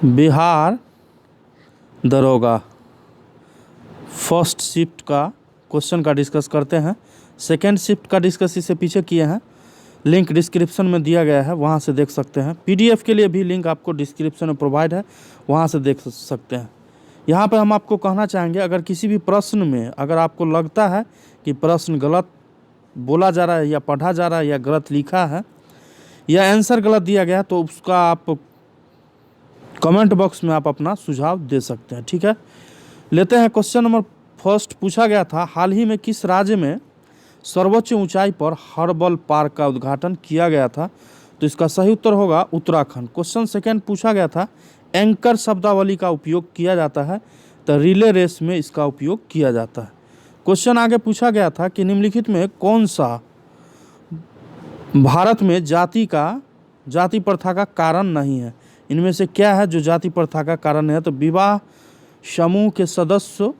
बिहार दरोगा first shift का question का डिस्कस करते हैं। सेकेंड शिफ्ट का डिस्कस इससे पीछे किए हैं, लिंक डिस्क्रिप्शन में दिया गया है, वहाँ से देख सकते हैं। पीडीएफ के लिए भी लिंक आपको डिस्क्रिप्शन में प्रोवाइड है, वहाँ से देख सकते हैं। यहाँ पे हम आपको कहना चाहेंगे, अगर किसी भी प्रश्न में अगर आपको लगता है कि प्रश्न गलत बोला जा रहा है या पढ़ा जा रहा है या गलत लिखा है या आंसर गलत दिया गया है, तो उसका आप कमेंट बॉक्स में आप अपना सुझाव दे सकते हैं। ठीक है, लेते हैं क्वेश्चन नंबर फर्स्ट। पूछा गया था, हाल ही में किस राज्य में सर्वोच्च ऊंचाई पर हर्बल पार्क का उद्घाटन किया गया था? तो इसका सही उत्तर होगा उत्तराखंड। क्वेश्चन सेकेंड पूछा गया था, एंकर शब्दावली का उपयोग किया जाता है? तो रिले रेस में इसका उपयोग किया जाता है। क्वेश्चन आगे पूछा गया था कि निम्नलिखित में कौन सा भारत में जाति प्रथा का कारण नहीं है? इनमें से क्या है जो जाति प्रथा का कारण है? तो विवाह समूह के सदस्य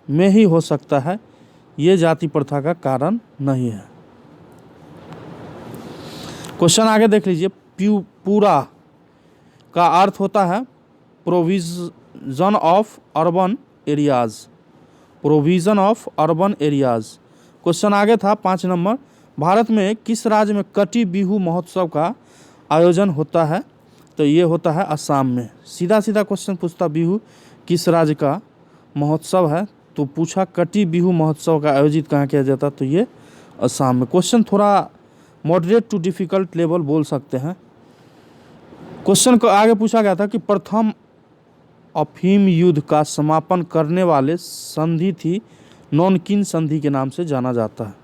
में ही हो सकता है, ये जाति प्रथा का कारण नहीं है। क्वेश्चन आगे देख लीजिए, पूरा का अर्थ होता है provision of urban areas, provision of urban areas. Question आगे था 5 नंबर, भारत में किस राज्य में कटी बिहू महोत्सव का आयोजन होता है? तो ये होता है असम में। सीधा सीधा क्वेश्चन पूछता, बिहू किस राज्य का महोत्सव है? तो पूछा कटी बिहू महोत्सव का आयोजित कहाँ किया जाता? तो ये असम में। क्वेश्चन थोड़ा मॉडरेट टू डिफिकल्ट लेवल बोल सकते हैं। क्वेश्चन को आगे पूछा गया था कि प्रथम अफीम युद्ध का समापन करने वाले संधि थी, नॉनकिन संधि के नाम से जाना जाता है।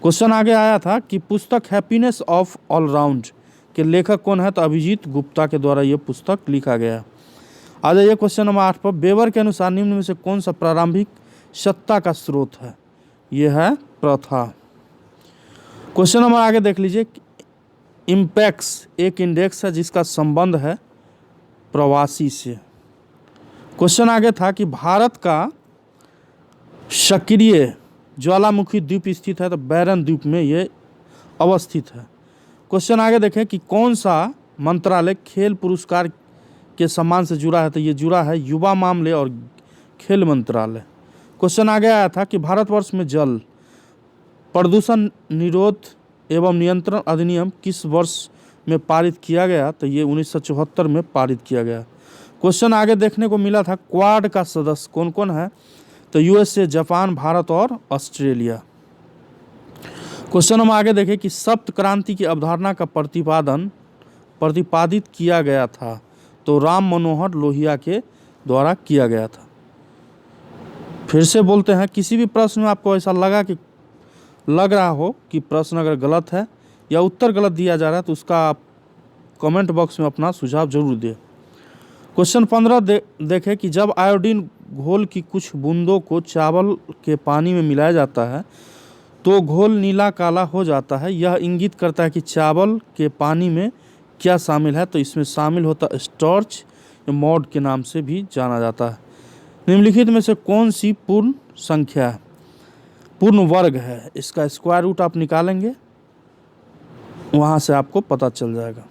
क्वेश्चन आगे आया था कि पुस्तक हैप्पीनेस ऑफ ऑलराउंड के लेखक कौन है? तो अभिजीत गुप्ता के द्वारा ये पुस्तक लिखा गया। आ जाइए क्वेश्चन नंबर 8 पर, वेबर के अनुसार निम्न में से कौन सा प्रारंभिक सत्ता का स्रोत है? यह है प्रथा। क्वेश्चन नंबर आगे देख लीजिए, इम्पैक्स एक इंडेक्स है जिसका संबंध है प्रवासी से। क्वेश्चन आगे था कि भारत का सक्रिय ज्वालामुखी द्वीप स्थित है? तो बैरन द्वीप में ये अवस्थित है। क्वेश्चन आगे देखें कि कौन सा मंत्रालय खेल पुरस्कार के सम्मान से जुड़ा है? तो ये जुड़ा है युवा मामले और खेल मंत्रालय। क्वेश्चन आगे आया था कि भारतवर्ष में जल प्रदूषण निरोध एवं नियंत्रण अधिनियम किस वर्ष में पारित किया गया? तो ये 1974 में पारित किया गया। क्वेश्चन आगे देखने को मिला था, क्वाड का सदस्य कौन कौन है? तो यूएसए, जापान, भारत और ऑस्ट्रेलिया। क्वेश्चन हम आगे देखें कि सप्त क्रांति की अवधारणा का प्रतिपादित किया गया था? तो राम मनोहर लोहिया के द्वारा किया गया था। फिर से बोलते हैं, किसी भी प्रश्न में आपको ऐसा लग रहा हो कि प्रश्न अगर गलत है या उत्तर गलत दिया जा रहा है, तो उसका आप कमेंट बॉक्स में अपना सुझाव जरूर दें। क्वेश्चन 15 देखें कि जब आयोडीन घोल की कुछ बूंदों को चावल के पानी में मिलाया जाता है तो घोल नीला काला हो जाता है, यह इंगित करता है कि चावल के पानी में क्या शामिल है? तो इसमें शामिल होता है स्टार्च, मॉड के नाम से भी जाना जाता है। निम्नलिखित में से कौन सी पूर्ण संख्या है, पूर्ण वर्ग है? इसका स्क्वायर रूट आप निकालेंगे, वहाँ से आपको पता चल जाएगा।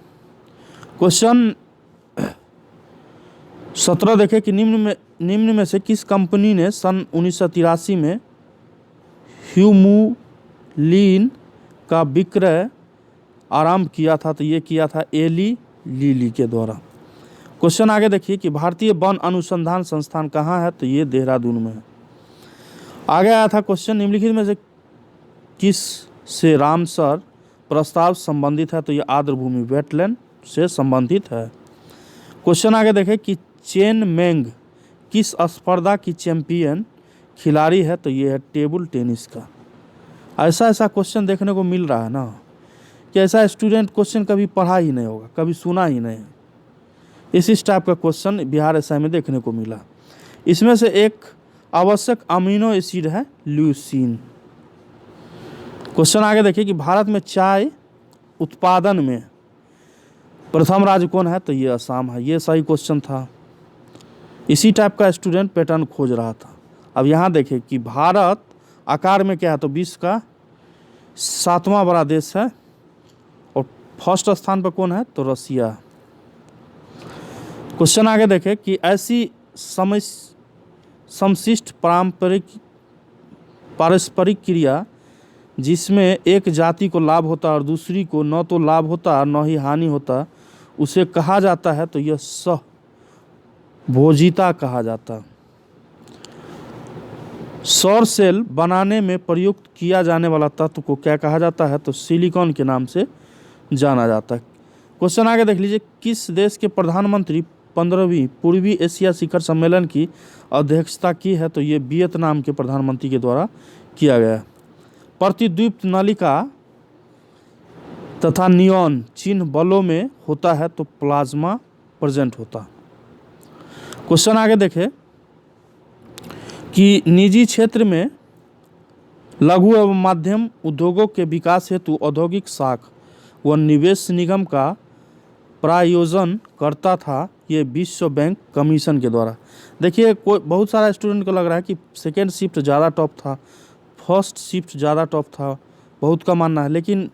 क्वेश्चन 17 देखें कि निम्न में से किस कंपनी ने सन 1983 में ह्यूमुलीन का विक्रय आरंभ किया था? तो ये किया था एली लीली के द्वारा। क्वेश्चन आगे देखिए कि भारतीय वन अनुसंधान संस्थान कहाँ है? तो ये देहरादून में है। आगे आया था क्वेश्चन, निम्नलिखित में से किस से रामसर प्रस्ताव संबंधित है? तो ये आर्द्रभूमि वेटलैंड से संबंधित है। क्वेश्चन आगे देखें कि चेन मेंग किस स्पर्धा की चैंपियन खिलाड़ी है? तो ये है टेबल टेनिस का। ऐसा क्वेश्चन देखने को मिल रहा है ना, कि ऐसा स्टूडेंट क्वेश्चन कभी पढ़ा ही नहीं होगा, कभी सुना ही नहीं। इस टाइप का क्वेश्चन बिहार एसआई में देखने को मिला। इसमें से एक आवश्यक अमीनो एसिड है ल्यूसीन। क्वेश्चन आगे देखिए कि भारत में चाय उत्पादन में प्रथम राज्य कौन है? तो ये असम है। ये सही क्वेश्चन था। इसी टाइप का स्टूडेंट पैटर्न खोज रहा था। अब यहाँ देखें कि भारत आकार में क्या है? तो विश्व का 7वां बड़ा देश है और फर्स्ट स्थान पर कौन है? तो रसिया। क्वेश्चन आगे देखें कि ऐसी समशिष्ट पारस्परिक क्रिया जिसमें एक जाति को लाभ होता है और दूसरी को न तो लाभ होता और न ही हानि होता, उसे कहा जाता है तो यह सहभोजिता कहा जाता। सौर सेल बनाने में प्रयुक्त किया जाने वाला तत्व को क्या कहा जाता है तो सिलिकॉन के नाम से जाना जाता है। क्वेश्चन आगे देख लीजिए, किस देश के प्रधानमंत्री 15वीं पूर्वी एशिया शिखर सम्मेलन की अध्यक्षता की है तो ये वियतनाम के प्रधानमंत्री के द्वारा किया गया। प्रतिद्वीप नलिका तथा नियॉन चिन्ह बलों में होता है तो प्लाज्मा प्रेजेंट होता। क्वेश्चन आगे देखें कि निजी क्षेत्र में लघु एवं मध्यम उद्योगों के विकास हेतु औद्योगिक शाख व निवेश निगम का प्रायोजन करता था ये विश्व बैंक कमीशन के द्वारा। देखिए कोई बहुत सारा स्टूडेंट को लग रहा है कि सेकेंड शिफ्ट ज़्यादा टफ था, फर्स्ट शिफ्ट ज़्यादा टफ था, बहुत का मानना है, लेकिन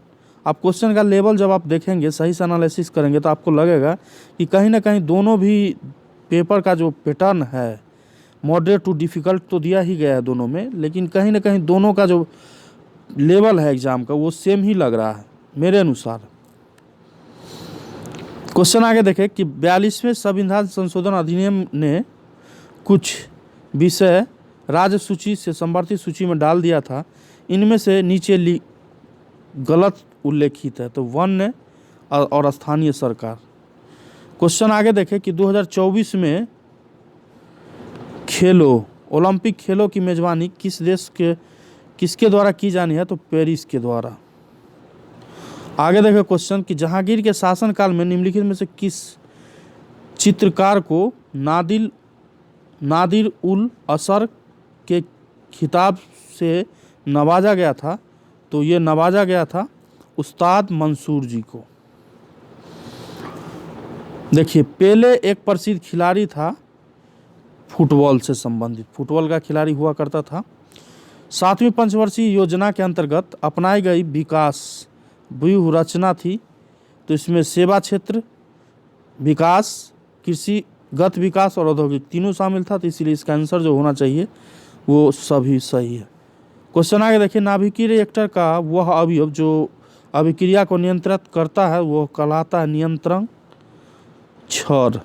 आप क्वेश्चन का लेवल जब आप देखेंगे, सही से एनालिसिस करेंगे तो आपको लगेगा कि कहीं ना कहीं दोनों भी पेपर का जो पैटर्न है मॉडरेट टू डिफ़िकल्ट तो दिया ही गया है दोनों में, लेकिन कहीं ना कहीं दोनों का जो लेवल है एग्ज़ाम का वो सेम ही लग रहा है मेरे अनुसार। क्वेश्चन आगे देखें कि 42वें संविधान संशोधन अधिनियम ने कुछ विषय राज्य सूची से संवर्धित सूची में डाल दिया था, इनमें से नीचे गलत उल्लेखित है तो वन और स्थानीय सरकार। क्वेश्चन आगे देखें कि 2024 में ओलंपिक खेलों की मेजबानी किसके द्वारा की जानी है तो पेरिस के द्वारा। आगे देखें क्वेश्चन कि जहांगीर के शासनकाल में निम्नलिखित में से किस चित्रकार को नादिर उल असर के खिताब से नवाजा गया था तो ये नवाजा गया था उस्ताद मंसूर जी को। देखिए पेले एक प्रसिद्ध खिलाड़ी था, फुटबॉल से संबंधित फुटबॉल का खिलाड़ी हुआ करता था। 7वीं पंचवर्षीय योजना के अंतर्गत अपनाई गई विकास व्यूह रचना थी तो इसमें सेवा क्षेत्र विकास, कृषिगत विकास और औद्योगिक तीनों शामिल था, तो इसीलिए इसका आंसर जो होना चाहिए वो सभी सही है। क्वेश्चन आगे देखिए, नाभिकीय रिएक्टर का वह अवयव जो अभिक्रिया को नियंत्रित करता है वो कहलाता है नियंत्रण छड़।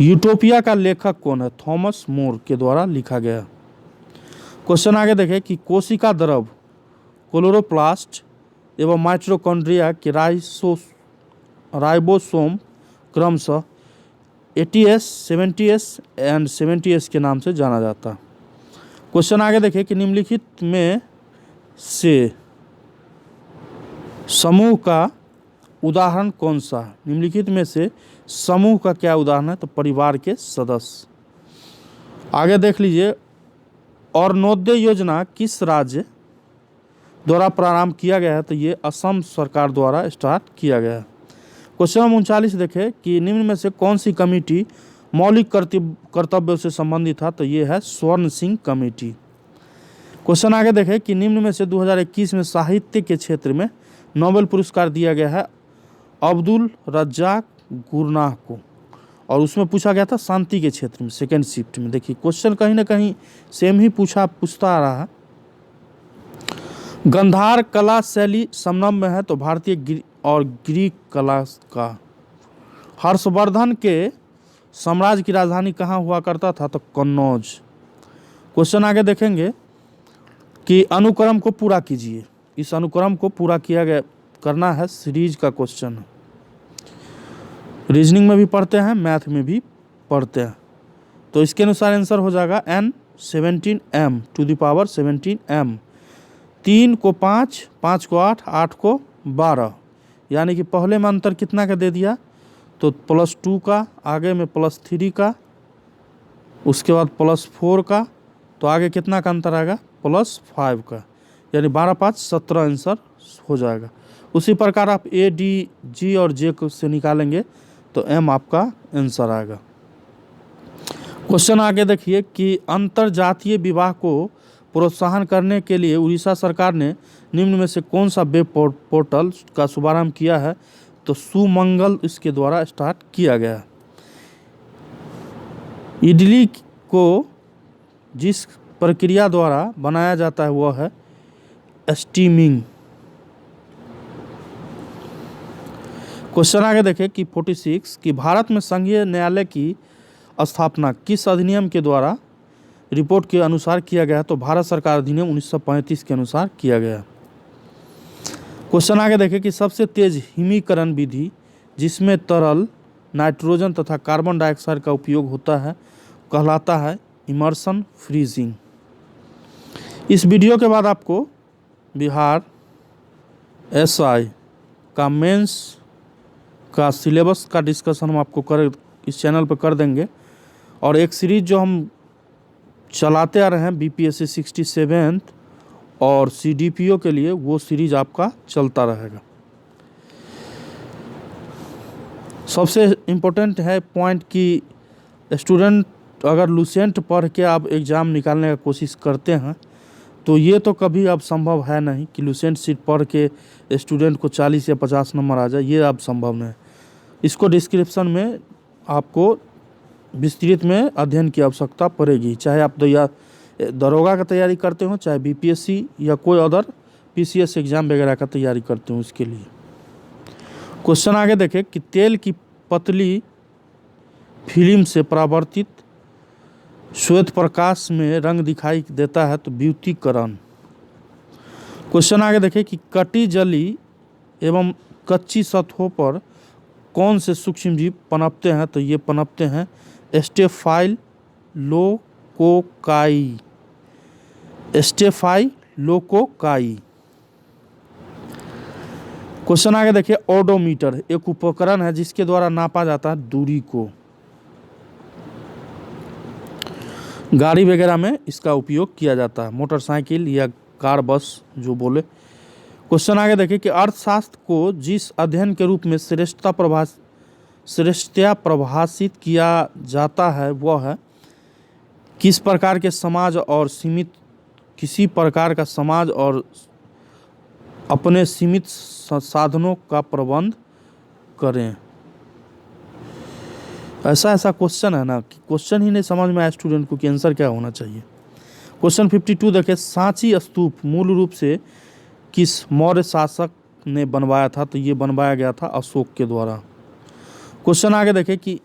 यूटोपिया का लेखक कौन है? थॉमस मोर के द्वारा लिखा गया। क्वेश्चन आगे देखें कि कोशिका द्रव क्लोरोप्लास्ट एवं माइटोकॉन्ड्रिया के राइबोसोम क्रमशः 80S, 70S एंड 70S के नाम से जाना जाता है। क्वेश्चन आगे देखें कि निम्नलिखित में से समूह का उदाहरण कौन सा है? निम्नलिखित में से समूह का क्या उदाहरण है तो परिवार के सदस्य। आगे देख लीजिए, अरुणोदय योजना किस राज्य द्वारा प्रारंभ किया गया है तो ये असम सरकार द्वारा स्टार्ट किया गया है। क्वेश्चन नंबर 39 देखें कि निम्न में से कौन सी कमेटी मौलिक कर्तव्यों से संबंधित था तो ये है स्वर्ण सिंह कमेटी। क्वेश्चन आगे देखें कि निम्न में से 2021 में साहित्य के क्षेत्र में नोबेल पुरस्कार दिया गया है अब्दुल रज्जाक गुरनाह को, और उसमें पूछा गया था शांति के क्षेत्र में सेकेंड शिफ्ट में। देखिए क्वेश्चन कहीं ना कहीं सेम ही पूछता आ रहा है। गंधार कला शैली समनम में है तो भारतीय और ग्रीक कला का। हर्षवर्धन के साम्राज्य की राजधानी कहाँ हुआ करता था तो कन्नौज। क्वेश्चन आगे देखेंगे कि अनुक्रम को पूरा कीजिए। इस अनुक्रम को पूरा किया गया करना है सीरीज का क्वेश्चन है, रीजनिंग में भी पढ़ते हैं, मैथ में भी पढ़ते हैं, तो इसके अनुसार आंसर हो जाएगा n17m to the power 17m। 3 को 5, 5 को 8, 8 को 12, यानी कि पहले में अंतर कितना का दे दिया तो +2 का, आगे में +3 का, उसके बाद +4 का, तो आगे कितना का अंतर आएगा +5 का, यानी 12, 5, 17 आंसर हो जाएगा। उसी प्रकार आप A, D, G और J से निकालेंगे तो M आपका आंसर आएगा। क्वेश्चन आगे देखिए कि अंतर जातीय विवाह को प्रोत्साहन करने के लिए उड़ीसा सरकार ने निम्न में से कौन सा वेब पोर्टल का शुभारंभ किया है तो सुमंगल इसके द्वारा स्टार्ट किया गया। इडली को जिस प्रक्रिया द्वारा बनाया जाता है वह है स्टीमिंग। क्वेश्चन आगे देखें कि 46 कि भारत में संघीय न्यायालय की स्थापना किस अधिनियम के द्वारा रिपोर्ट के अनुसार किया गया? तो भारत सरकार अधिनियम 1935 के अनुसार किया गया। क्वेश्चन आगे देखें कि सबसे तेज हिमीकरण विधि जिसमें तरल नाइट्रोजन तथा कार्बन डाइऑक्साइड का उपयोग होता है कहलाता है इमर्सन फ्रीजिंग। इस वीडियो के बाद आपको बिहार एसआई का मेंस का सिलेबस का डिस्कशन हम आपको इस चैनल पर कर देंगे, और एक सीरीज जो हम चलाते आ रहे हैं बीपीएससी 67 और सीडीपीओ के लिए, वो सीरीज आपका चलता रहेगा। सबसे इम्पोर्टेंट है पॉइंट कि स्टूडेंट अगर लुसेंट पढ़ के आप एग्ज़ाम निकालने का कोशिश करते हैं तो ये तो कभी अब संभव है नहीं कि लुसेंट सीट पढ़ के स्टूडेंट को 40 या 50 नंबर आ जाए, ये अब संभव नहीं। इसको डिस्क्रिप्शन में आपको विस्तृत में अध्ययन की आवश्यकता पड़ेगी, चाहे आप दरोगा का तैयारी करते हो, चाहे बीपीएससी या कोई अदर पीसीएस एग्ज़ाम वगैरह का तैयारी करते हो उसके लिए। क्वेश्चन आगे देखें कि तेल की पतली फिल्म से परावर्तित श्वेत प्रकाश में रंग दिखाई देता है तो ब्यूटीकरण। क्वेश्चन आगे देखें कि कटी जली एवं कच्ची सतहों पर कौन से सूक्ष्मजीव पनपते हैं? तो ये पनपते हैं स्टेफाइलोकोकाई। स्टेफाइलोकोकाई। क्वेश्चन आगे देखिए ओडोमीटर एक उपकरण है जिसके द्वारा नापा जाता है दूरी को। गाड़ी वगैरह में इसका उपयोग किया जाता है, मोटरसाइकिल या कार बस जो बोले। क्वेश्चन आगे देखिए कि अर्थशास्त्र को जिस अध्ययन के रूप में श्रेष्ठता परिभाषित किया जाता है वह है किस प्रकार के समाज और सीमित किसी प्रकार का समाज और अपने सीमित साधनों का प्रबंध करें। ऐसा क्वेश्चन है ना कि क्वेश्चन ही नहीं समझ में आया स्टूडेंट को कि आंसर क्या होना चाहिए। क्वेश्चन 52 देखें सांची स्तूप मूल रूप से किस मौर्य शासक ने बनवाया था? तो ये बनवाया गया था अशोक के द्वारा। क्वेश्चन आगे देखें कि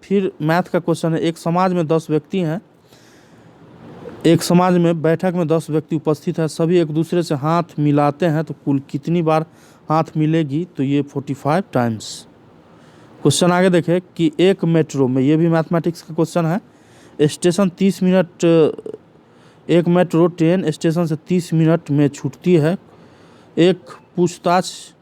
फिर मैथ का क्वेश्चन है, एक समाज में 10 व्यक्ति हैं, एक समाज में बैठक में 10 व्यक्ति उपस्थित है, सभी एक दूसरे से हाथ मिलाते हैं तो कुल कितनी बार हाथ मिलेगी? तो ये 45 टाइम्स। क्वेश्चन आगे देखें कि एक मेट्रो में, ये भी मैथमेटिक्स का क्वेश्चन है, स्टेशन 30 मिनट एक मेट्रो ट्रेन स्टेशन से 30 मिनट में छूटती है। एक पूछताछ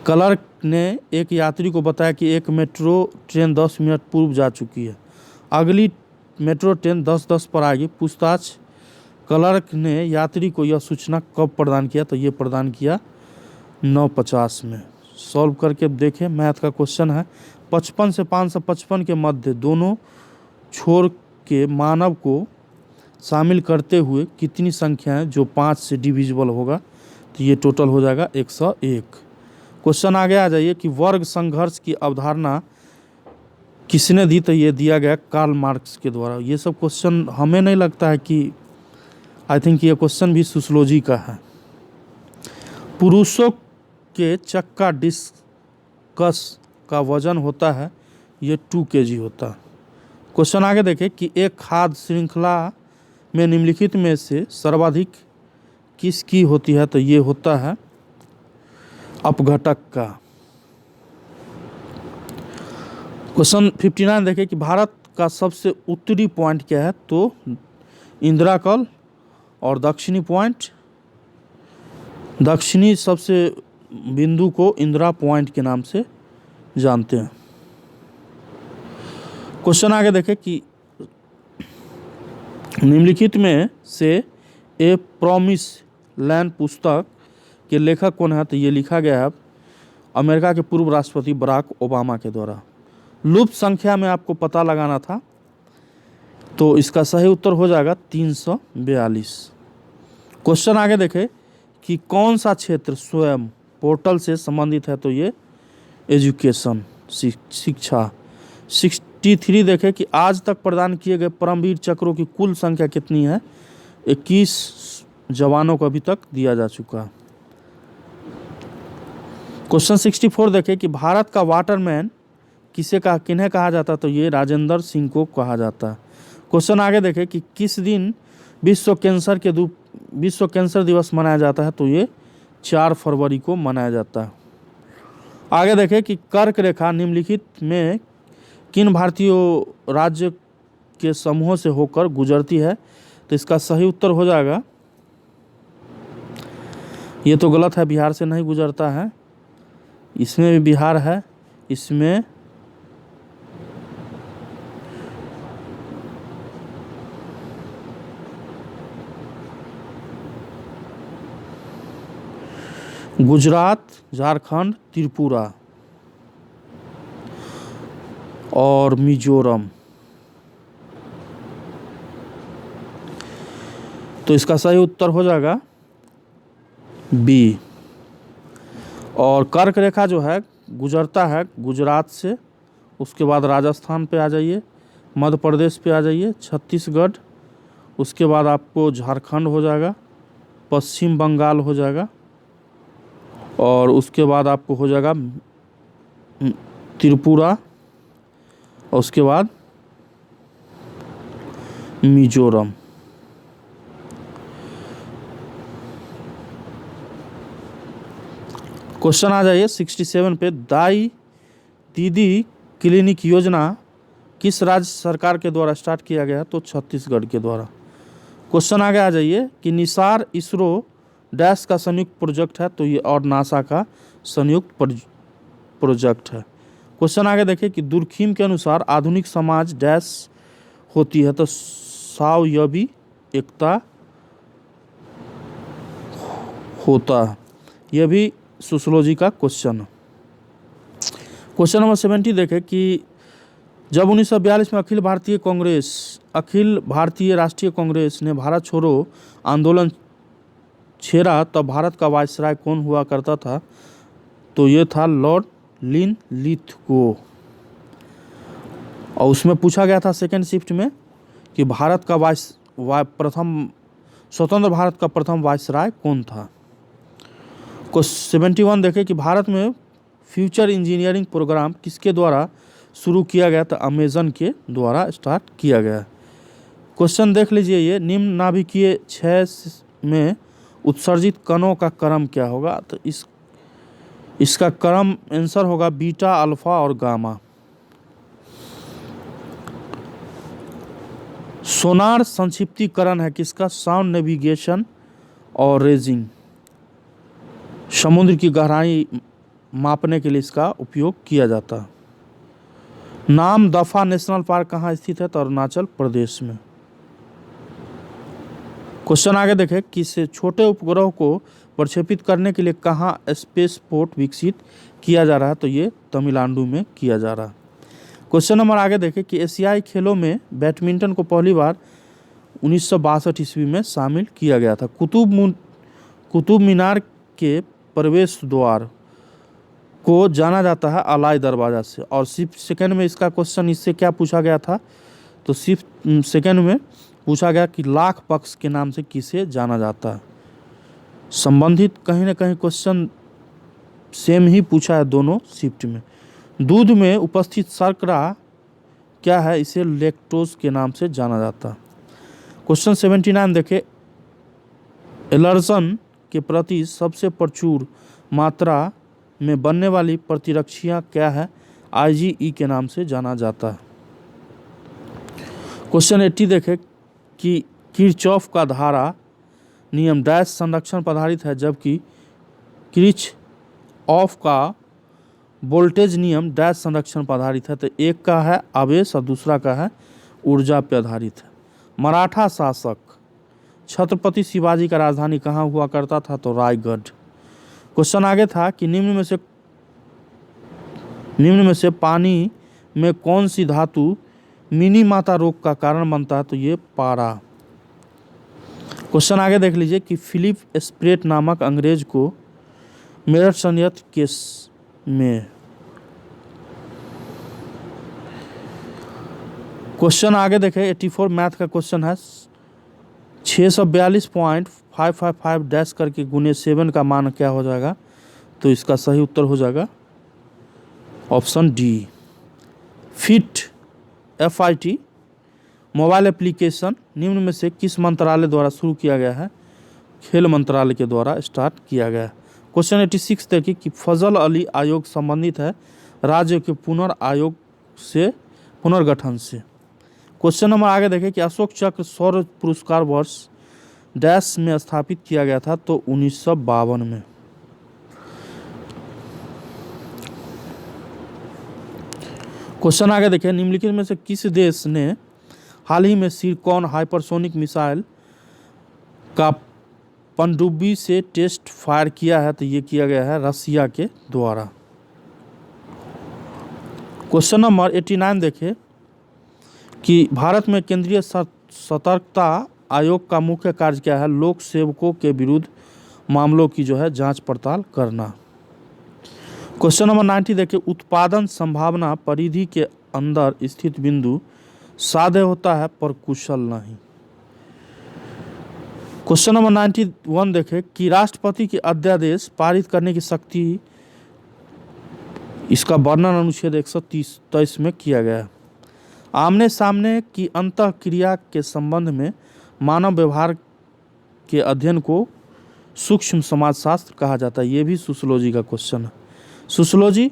क्लर्क ने एक यात्री को बताया कि एक मेट्रो ट्रेन 10 मिनट पूर्व जा चुकी है, अगली मेट्रो ट्रेन 10:10 पर आएगी। पूछताछ क्लर्क ने यात्री को यह सूचना कब प्रदान किया? तो ये प्रदान किया 9:50 में। सॉल्व करके देखें, मैथ का क्वेश्चन है 55 से 555 के मध्य दोनों छोर के मानव को शामिल करते हुए कितनी संख्या है जो 5 से डिविजिबल होगा? तो ये टोटल हो जाएगा 101। क्वेश्चन आगे आ जाइए कि वर्ग संघर्ष की अवधारणा किसने दी? तो ये दिया गया कार्ल मार्क्स के द्वारा। ये सब क्वेश्चन हमें नहीं लगता है कि आई थिंक ये क्वेश्चन भी सोशियोलॉजी का है। पुरुषों के चक्का डिस्कस का वजन होता है ये 2 kg होता है। क्वेश्चन आगे देखें कि एक खाद्य श्रृंखला में निम्नलिखित में से सर्वाधिक किसकी होती है? तो ये होता है अपघटक का। क्वेश्चन 59 देखें कि भारत का सबसे उत्तरी पॉइंट क्या है? तो इंदिराकल। और दक्षिणी पॉइंट, दक्षिणी सबसे बिंदु को इंदिरा पॉइंट के नाम से जानते हैं। क्वेश्चन आगे देखें कि निम्नलिखित में से ए प्रॉमिस लैंड पुस्तक के लेखक कौन है? तो ये लिखा गया है अमेरिका के पूर्व राष्ट्रपति बराक ओबामा के द्वारा। लुप्त संख्या में आपको पता लगाना था, तो इसका सही उत्तर हो जाएगा 342। क्वेश्चन आगे देखें कि कौन सा क्षेत्र स्वयं पोर्टल से संबंधित है? तो ये एजुकेशन, शिक्षा। 63 देखें कि आज तक प्रदान किए गए परमवीर चक्रों की कुल संख्या कितनी है। 21 जवानों को अभी तक दिया जा चुका है। क्वेश्चन 64 देखें कि भारत का वाटरमैन किन्हें कहा जाता है, तो ये राजेंद्र सिंह को कहा जाता है। क्वेश्चन आगे देखें कि किस दिन विश्व कैंसर दिवस मनाया जाता है, तो ये 4 फरवरी को मनाया जाता है। आगे देखें कि कर्क रेखा निम्नलिखित में किन भारतीय राज्य के समूहों से होकर गुजरती है, तो इसका सही उत्तर हो जाएगा, ये तो गलत है, बिहार से नहीं गुजरता है। इसमें भी बिहार है, इसमें गुजरात, झारखंड, त्रिपुरा और मिजोरम। तो इसका सही उत्तर हो जाएगा बी। और कर्क रेखा जो है गुजरता है गुजरात से, उसके बाद राजस्थान पे आ जाइए, मध्य प्रदेश पे आ जाइए, छत्तीसगढ़, उसके बाद आपको झारखंड हो जाएगा, पश्चिम बंगाल हो जाएगा, और उसके बाद आपको हो जाएगा त्रिपुरा, और उसके बाद मिजोरम। क्वेश्चन आ जाइए 67 पे, दाई दीदी क्लिनिक योजना किस राज्य सरकार के द्वारा स्टार्ट किया गया है, तो छत्तीसगढ़ के द्वारा। क्वेश्चन आगे आ जाइए कि निसार इसरो डैश का संयुक्त प्रोजेक्ट है, तो ये और नासा का संयुक्त प्रोजेक्ट है। क्वेश्चन आगे देखिए कि दुर्खिम के अनुसार आधुनिक समाज डैश होती है, तो स्वावयवी एकता होता है। यह भी सोशियोलॉजी का क्वेश्चन है। क्वेश्चन नंबर 70 देखें कि जब 1942 में अखिल भारतीय राष्ट्रीय कांग्रेस ने भारत छोड़ो आंदोलन छेड़ा, तब भारत का वायसराय कौन हुआ करता था, तो ये था लॉर्ड लिनलिथगो। और उसमें पूछा गया था सेकेंड शिफ्ट में कि भारत का स्वतंत्र भारत का प्रथम वायसराय कौन था। 71 देखें कि भारत में फ्यूचर इंजीनियरिंग प्रोग्राम किसके द्वारा शुरू किया गया, तो अमेजन के द्वारा स्टार्ट किया गया। क्वेश्चन देख लीजिए, ये निम्न नाभिकीय क्षय में उत्सर्जित कणों का क्रम क्या होगा, तो इसका क्रम आंसर होगा बीटा, अल्फा और गामा। सोनार संक्षिप्तीकरण है किसका, साउंड नेविगेशन और रेजिंग। समुद्र की गहराई मापने के लिए इसका उपयोग किया जाता है। नाम दफा नेशनल पार्क कहाँ स्थित है, तो अरुणाचल प्रदेश में। क्वेश्चन आगे देखें कि से छोटे उपग्रह को प्रक्षेपित करने के लिए कहाँ स्पेस पोर्ट विकसित किया जा रहा है, तो ये तमिलनाडु में किया जा रहा है। क्वेश्चन नंबर आगे देखें कि एशियाई खेलों में बैडमिंटन को पहली बार 1962 ईस्वी में शामिल किया गया था। कुतुब मीनार के प्रवेश द्वार को जाना जाता है अलाई दरवाज़ा से। और सिर्फ सेकंड में इसका क्वेश्चन इससे क्या पूछा गया था, तो सिर्फ सेकंड में पूछा गया कि लाख पक्ष के नाम से किसे जाना जाता है। संबंधित कहीं ना कहीं क्वेश्चन सेम ही पूछा है दोनों शिफ्ट में। दूध में उपस्थित शर्करा क्या है, इसे लैक्टोज के नाम से जाना जाता है। क्वेश्चन 79 देखें, एलर्जन के प्रति सबसे प्रचुर मात्रा में बनने वाली प्रतिरक्षियाँ क्या है, IgE के नाम से जाना जाता है। क्वेश्चन 80 देखें कि किरचॉफ का धारा नियम डैश संरक्षण पर आधारित है, जबकि किरचॉफ का वोल्टेज नियम डैश संरक्षण पर आधारित है, तो एक का है आवेश और दूसरा का है ऊर्जा पर आधारित है। मराठा शासक छत्रपति शिवाजी का राजधानी कहाँ हुआ करता था, तो रायगढ़। क्वेश्चन आगे था कि निम्न में से पानी में कौन सी धातु मिनी माता रोग का कारण बनता है, तो ये पारा। क्वेश्चन आगे देख लीजिए कि फिलिप स्प्रेट नामक अंग्रेज को मेरठ संयंत्र केस में क्वेश्चन आगे देखें 84 मैथ का क्वेश्चन है 642.555 डैश करके गुने 7 का मान क्या हो जाएगा, तो इसका सही उत्तर हो जाएगा option D fit FIT mobile application निम्न में से किस मंत्रालय द्वारा शुरू किया गया है, खेल मंत्रालय के द्वारा स्टार्ट किया गया है। क्वेश्चन 86 देखिए कि फजल अली आयोग संबंधित है राज्य के पुनर्गठन से। क्वेश्चन नंबर आगे देखें कि अशोक चक्र सौर पुरस्कार वर्ष डैश में स्थापित किया गया था, तो 1952 में। क्वेश्चन आगे देखें निम्नलिखित में से किस देश ने हाल ही में सिरकॉन हाइपरसोनिक मिसाइल का पनडुब्बी से टेस्ट फायर किया है, तो ये किया गया है रसिया के द्वारा। क्वेश्चन नंबर 89 देखें कि भारत में केंद्रीय सतर्कता आयोग का मुख्य कार्य क्या है, लोक सेवकों के विरुद्ध मामलों की जो है जांच पड़ताल करना। क्वेश्चन नंबर 90 देखिए उत्पादन संभावना परिधि के अंदर स्थित बिंदु साध्य होता है पर कुशल नहीं। क्वेश्चन नंबर 91 देखें कि राष्ट्रपति की अध्यादेश पारित करने की शक्ति, इसका वर्णन अनुच्छेद 123 में किया गया है। आमने सामने की अंतः क्रिया के संबंध में मानव व्यवहार के अध्ययन को सूक्ष्म समाजशास्त्र कहा जाता है। ये भी सोशियोलॉजी का क्वेश्चन है। सोशियोलॉजी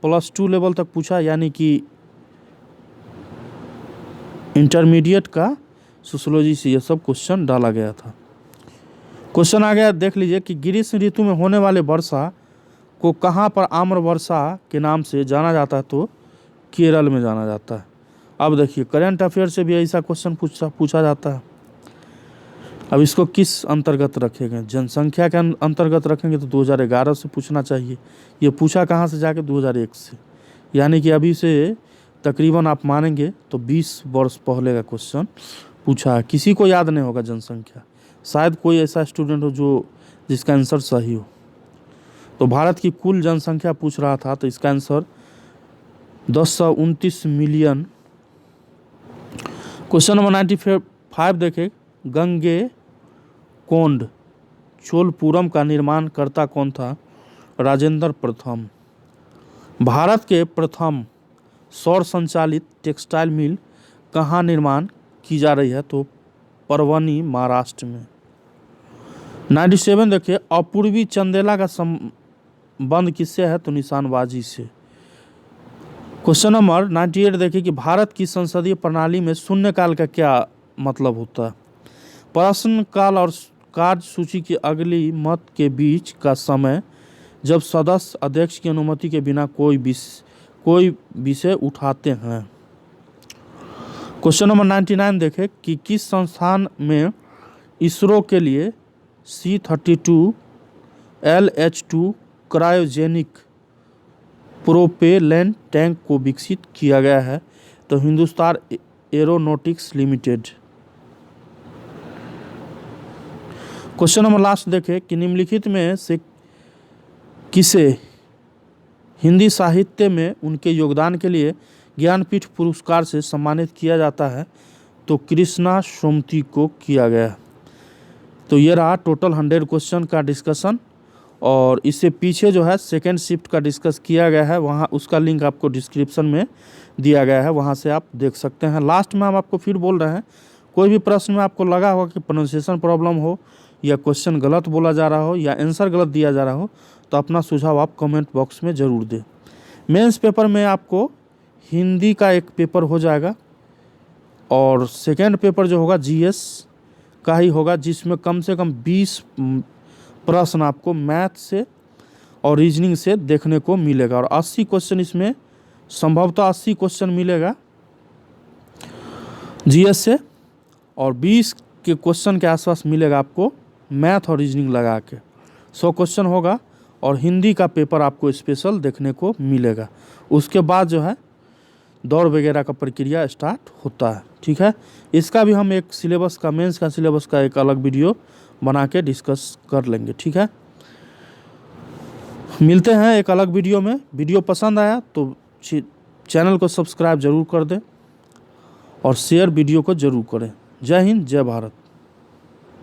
+2 लेवल तक पूछा, यानी कि इंटरमीडिएट का सोशियोलॉजी से ये सब क्वेश्चन डाला गया था। क्वेश्चन आ गया देख लीजिए कि ग्रीष्म ऋतु में होने वाले वर्षा को कहाँ पर आम्र वर्षा के नाम से जाना जाता है, तो केरल में जाना जाता है। अब देखिए करंट अफेयर से भी ऐसा क्वेश्चन पूछा जाता है। अब इसको किस अंतर्गत रखेंगे, जनसंख्या के अंतर्गत रखेंगे तो 2011 से पूछना चाहिए। ये पूछा कहाँ से जाके 2001 से, यानी कि अभी से तकरीबन आप मानेंगे तो 20 वर्ष पहले का क्वेश्चन पूछा है। किसी को याद नहीं होगा जनसंख्या, शायद कोई ऐसा स्टूडेंट हो जिसका आंसर सही हो। तो भारत की कुल जनसंख्या पूछ रहा था, तो इसका आंसर 1029 मिलियन। क्वेश्चन नंबर 95 देखें गंगे कोंड चोलपुरम का निर्माण करता कौन था, राजेंद्र प्रथम। भारत के प्रथम सौर संचालित टेक्सटाइल मिल कहाँ निर्माण की जा रही है, तो परवनी महाराष्ट्र में। 97 देखिए अपूर्वी चंदेला का संबंध किससे है, तो निशानबाजी से। क्वेश्चन नंबर 98 देखिए कि भारत की संसदीय प्रणाली में शून्यकाल का क्या मतलब होता है, प्रश्नकाल और कार्य सूची की अगली मत के बीच का समय जब सदस्य अध्यक्ष की अनुमति के बिना कोई विषय उठाते हैं। क्वेश्चन नंबर 99 देखें कि किस संस्थान में इसरो के लिए C-32 LH-2 cryogenic propellant tank को विकसित किया गया है, तो Hindustan aeronautics limited. Question number last देखें कि निम्नलिखित में से किसे हिंदी साहित्य में उनके योगदान के लिए ज्ञानपीठ पुरस्कार से सम्मानित किया जाता है, तो कृष्णा सोमती को किया गया। तो ये रहा टोटल 100 क्वेश्चन का डिस्कशन, और इससे पीछे जो है सेकेंड शिफ्ट का डिस्कस किया गया है, वहाँ उसका लिंक आपको डिस्क्रिप्शन में दिया गया है, वहाँ से आप देख सकते हैं। लास्ट में हम आपको फिर बोल रहे हैं, कोई भी प्रश्न में आपको लगा होगा कि प्रोनाउंसिएशन प्रॉब्लम हो या क्वेश्चन गलत बोला जा रहा हो या आंसर गलत दिया जा रहा हो, तो अपना सुझाव आप कमेंट बॉक्स में ज़रूर दें। मेंस पेपर में आपको हिंदी का एक पेपर हो जाएगा, और सेकेंड पेपर जो होगा GS का ही होगा, जिसमें कम से कम 20 प्रश्न आपको मैथ से और रीजनिंग से देखने को मिलेगा, और 80 क्वेश्चन इसमें संभवतः 80 क्वेश्चन मिलेगा GS से, और 20 के क्वेश्चन के आसपास मिलेगा आपको मैथ और रीजनिंग लगा के। 100 क्वेश्चन होगा, और हिंदी का पेपर आपको स्पेशल देखने को मिलेगा। उसके बाद जो है दौड़ वगैरह का प्रक्रिया स्टार्ट होता है। ठीक है, इसका भी हम एक सिलेबस का मेंस का सिलेबस का एक अलग वीडियो बना के डिस्कस कर लेंगे। ठीक है, मिलते हैं एक अलग वीडियो में। वीडियो पसंद आया तो चैनल को सब्सक्राइब जरूर कर दें, और शेयर वीडियो को ज़रूर करें। जय हिंद, जय भारत।